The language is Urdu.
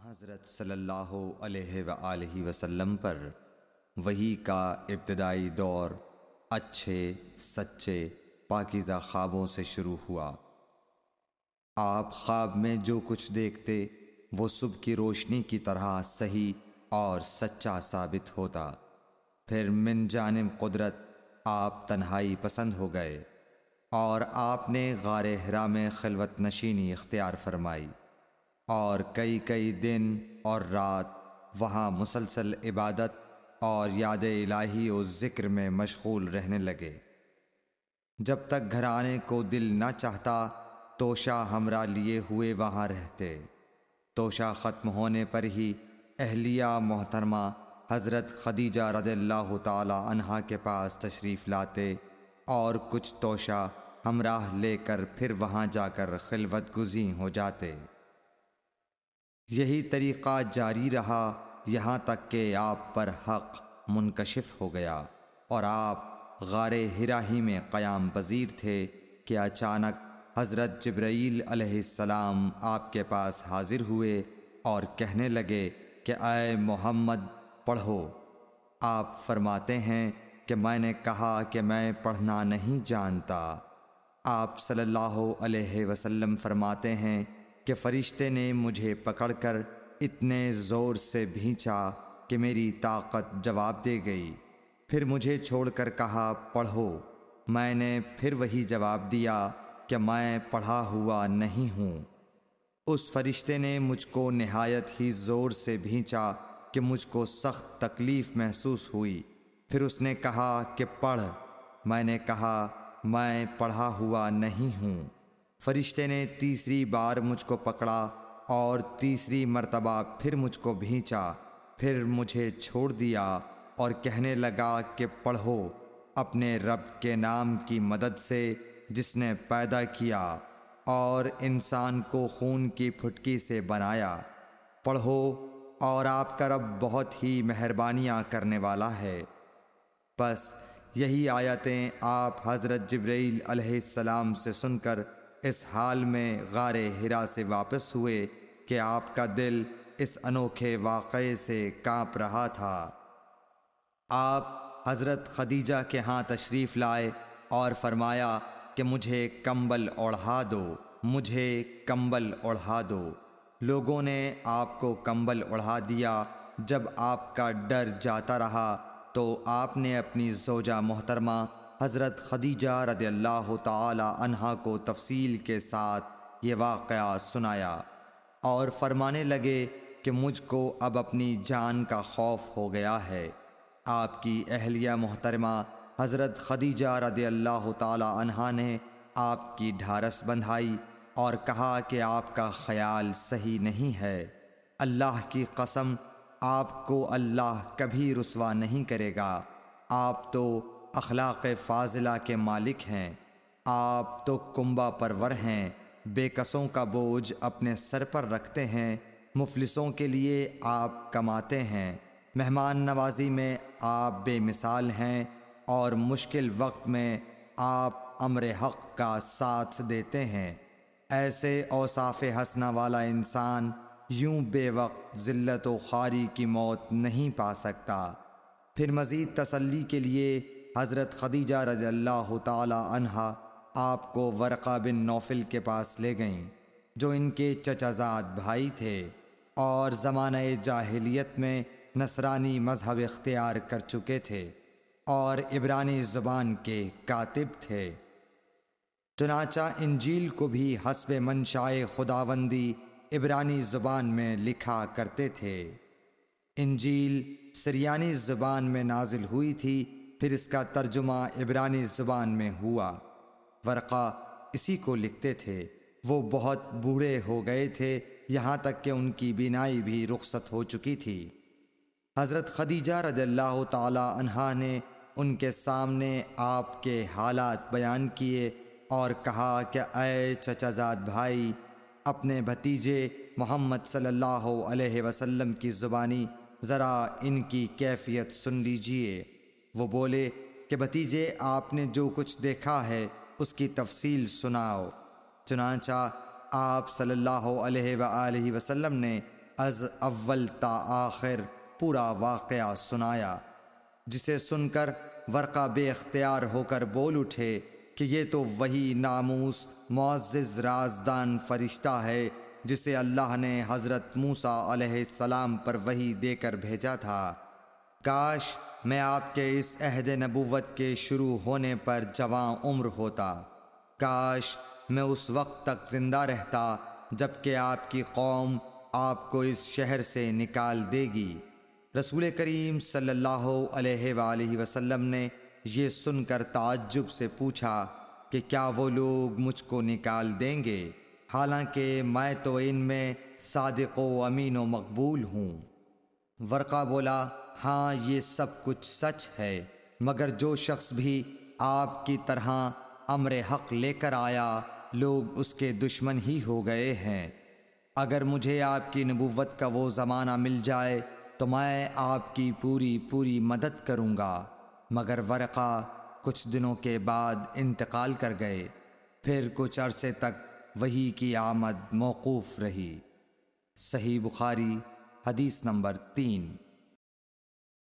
حضرت صلی اللہ علیہ وآلہ وسلم پر وحی کا ابتدائی دور اچھے سچے پاکیزہ خوابوں سے شروع ہوا۔ آپ خواب میں جو کچھ دیکھتے وہ صبح کی روشنی کی طرح صحیح اور سچا ثابت ہوتا۔ پھر من جانب قدرت آپ تنہائی پسند ہو گئے اور آپ نے غار حرا میں خلوت نشینی اختیار فرمائی اور کئی دن اور رات وہاں مسلسل عبادت اور یاد الہی و ذکر میں مشغول رہنے لگے۔ جب تک گھر آنے کو دل نہ چاہتا توشہ ہمراہ لیے ہوئے وہاں رہتے۔ توشہ ختم ہونے پر ہی اہلیہ محترمہ حضرت خدیجہ رضی اللہ تعالی عنہا کے پاس تشریف لاتے اور کچھ توشہ ہمراہ لے کر پھر وہاں جا کر خلوت گزین ہو جاتے۔ یہی طریقہ جاری رہا یہاں تک کہ آپ پر حق منکشف ہو گیا اور آپ غار حرا ہی میں قیام پذیر تھے کہ اچانک حضرت جبرائیل علیہ السلام آپ کے پاس حاضر ہوئے اور کہنے لگے کہ اے محمد پڑھو۔ آپ فرماتے ہیں کہ میں نے کہا کہ میں پڑھنا نہیں جانتا۔ آپ صلی اللہ علیہ وسلم فرماتے ہیں کہ فرشتے نے مجھے پکڑ کر اتنے زور سے بھینچا کہ میری طاقت جواب دے گئی۔ پھر مجھے چھوڑ کر کہا پڑھو۔ میں نے پھر وہی جواب دیا کہ میں پڑھا ہوا نہیں ہوں۔ اس فرشتے نے مجھ کو نہایت ہی زور سے بھینچا کہ مجھ کو سخت تکلیف محسوس ہوئی۔ پھر اس نے کہا کہ پڑھ۔ میں نے کہا میں پڑھا ہوا نہیں ہوں۔ فرشتے نے تیسری بار مجھ کو پکڑا اور تیسری مرتبہ پھر مجھ کو بھینچا۔ پھر مجھے چھوڑ دیا اور کہنے لگا کہ پڑھو اپنے رب کے نام کی مدد سے جس نے پیدا کیا اور انسان کو خون کی پھٹکی سے بنایا۔ پڑھو اور آپ کا رب بہت ہی مہربانیاں کرنے والا ہے۔ بس یہی آیتیں آپ حضرت جبرائیل علیہ السلام سے سن کر اس حال میں غار حرا سے واپس ہوئے کہ آپ کا دل اس انوکھے واقعے سے کانپ رہا تھا۔ آپ حضرت خدیجہ کے ہاں تشریف لائے اور فرمایا کہ مجھے کمبل اوڑھا دو، مجھے کمبل اوڑھا دو۔ لوگوں نے آپ کو کمبل اوڑھا دیا۔ جب آپ کا ڈر جاتا رہا تو آپ نے اپنی زوجہ محترمہ حضرت خدیجہ رضی اللہ تعالی عنہا کو تفصیل کے ساتھ یہ واقعہ سنایا اور فرمانے لگے کہ مجھ کو اب اپنی جان کا خوف ہو گیا ہے۔ آپ کی اہلیہ محترمہ حضرت خدیجہ رضی اللہ تعالی عنہا نے آپ کی ڈھارس بندھائی اور کہا کہ آپ کا خیال صحیح نہیں ہے۔ اللہ کی قسم آپ کو اللہ کبھی رسوا نہیں کرے گا۔ آپ تو اخلاق فاضلہ کے مالک ہیں۔ آپ تو کنبہ پرور ہیں، بے کسوں کا بوجھ اپنے سر پر رکھتے ہیں، مفلسوں کے لیے آپ کماتے ہیں، مہمان نوازی میں آپ بے مثال ہیں اور مشکل وقت میں آپ امر حق کا ساتھ دیتے ہیں۔ ایسے اوصاف حسنہ والا انسان یوں بے وقت ذلت و خواری کی موت نہیں پا سکتا۔ پھر مزید تسلی کے لیے حضرت خدیجہ رضی اللہ تعالی عنہا آپ کو ورقہ بن نوفل کے پاس لے گئیں جو ان کے چچا زاد بھائی تھے اور زمانہ جاہلیت میں نصرانی مذہب اختیار کر چکے تھے اور عبرانی زبان کے کاتب تھے۔ چنانچہ انجیل کو بھی حسب منشائے خداوندی عبرانی زبان میں لکھا کرتے تھے۔ انجیل سریانی زبان میں نازل ہوئی تھی، پھر اس کا ترجمہ عبرانی زبان میں ہوا۔ ورقہ اسی کو لکھتے تھے۔ وہ بہت بوڑھے ہو گئے تھے، یہاں تک کہ ان کی بینائی بھی رخصت ہو چکی تھی۔ حضرت خدیجہ رضی اللہ تعالی عنہا نے ان کے سامنے آپ کے حالات بیان کیے اور کہا کہ اے چچا زاد بھائی، اپنے بھتیجے محمد صلی اللہ علیہ وسلم کی زبانی ذرا ان کی کیفیت سن لیجئے۔ وہ بولے کہ بھتیجے آپ نے جو کچھ دیکھا ہے اس کی تفصیل سناؤ۔ چنانچہ آپ صلی اللہ علیہ وآلہ وسلم نے از اول تا آخر پورا واقعہ سنایا، جسے سن کر ورقہ بے اختیار ہو کر بول اٹھے کہ یہ تو وہی ناموس معزز رازدان فرشتہ ہے جسے اللہ نے حضرت موسیٰ علیہ السلام پر وحی دے کر بھیجا تھا۔ کاش میں آپ کے اس عہد نبوت کے شروع ہونے پر جواں عمر ہوتا، کاش میں اس وقت تک زندہ رہتا جب کہ آپ کی قوم آپ کو اس شہر سے نکال دے گی۔ رسول کریم صلی اللہ علیہ وآلہ وسلم نے یہ سن کر تعجب سے پوچھا کہ کیا وہ لوگ مجھ کو نکال دیں گے، حالانکہ میں تو ان میں صادق و امین و مقبول ہوں۔ ورقہ بولا، ہاں یہ سب کچھ سچ ہے، مگر جو شخص بھی آپ کی طرح امر حق لے کر آیا لوگ اس کے دشمن ہی ہو گئے ہیں۔ اگر مجھے آپ کی نبوت کا وہ زمانہ مل جائے تو میں آپ کی پوری مدد کروں گا، مگر ورقہ کچھ دنوں کے بعد انتقال کر گئے، پھر کچھ عرصے تک وحی کی آمد موقوف رہی۔ صحیح بخاری حدیث نمبر 3۔